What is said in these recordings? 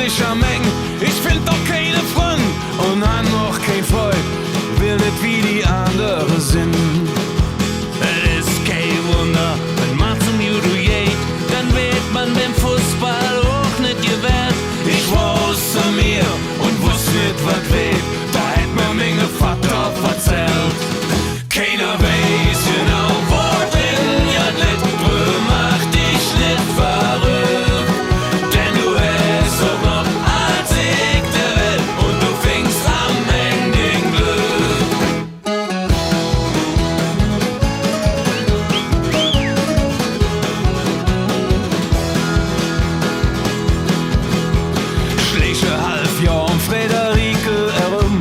mich am Eng. Ich find doch keine Freund und han noch kein Freund. Will nicht wie die anderen sind. Es ist kein Wunder, wenn man zum Judo geht, dann wird man beim Fußball auch nicht gewählt. Ich wusste mir und wusste nicht, was weht. Da hätt mir Menge Vater verzählt. Keiner weiß genau, wo denn ja nicht. Mach dich nicht verrückt, denn du hast auch noch als ich der Welt und du fängst am Ende den Glück. Schläche halb Jahr um Frederike herum,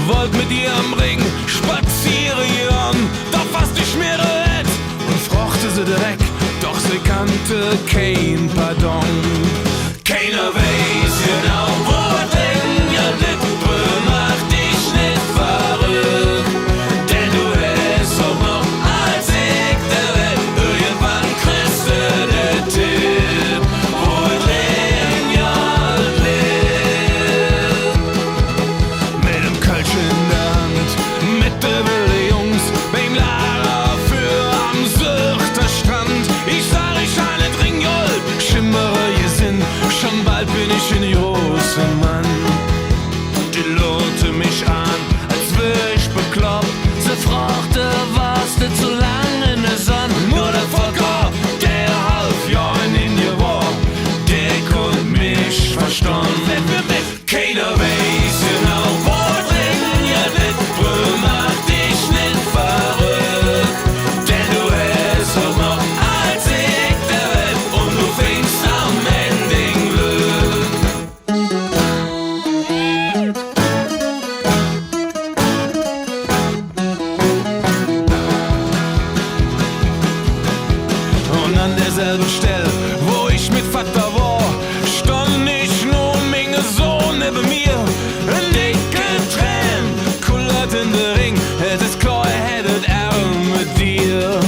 wollt mit ihr am Ring spazieren, doch fast ich mir red und frochte sie direkt, doch sie kannte kein Pardon. Keiner weiß genau, wo denn ja nicht, mach dich nicht verrückt, denn du hast auch noch als ich der Welt, irgendwann kriegst du den Tipp, wo denn ja lebt. Mit dem Kölsch in der Hand, mit der wilde Jungs, beim Lager für am Sürchter Strand. Ich sag, ich habe nicht Ringgold, schimmere Gesinn, schon bald bin ich ein großer Mann. Die lurte mich an, als wär ich bekloppt. Sie fragte, warst du zu lange in der Sonne? Nur der Volker, der halb Jahr in Indien war, der konnt mich verstanden. Keiner weiß genau, wo denn ja nicht, mach dich nicht verrückt, denn du hast auch noch als ich der Welt und du fängst am Ende den Glück. Und an derselben Stelle, wo ich mit Vater war, stand ich nun Menge Sohn neben mir. Ein dicke Tränen kullert in der Ring, es ist klar, er hättet Ärm mit dir.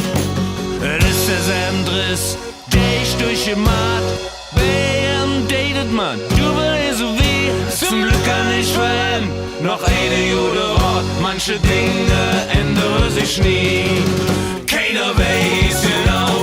Es ist derselben Driss, der ich durchgemacht. Wen datet man? Du willst so wie. Zum Glück kann ich verhängen, noch eine Jude Rat, manche Dinge ändern sich nie. Keiner weiß genau,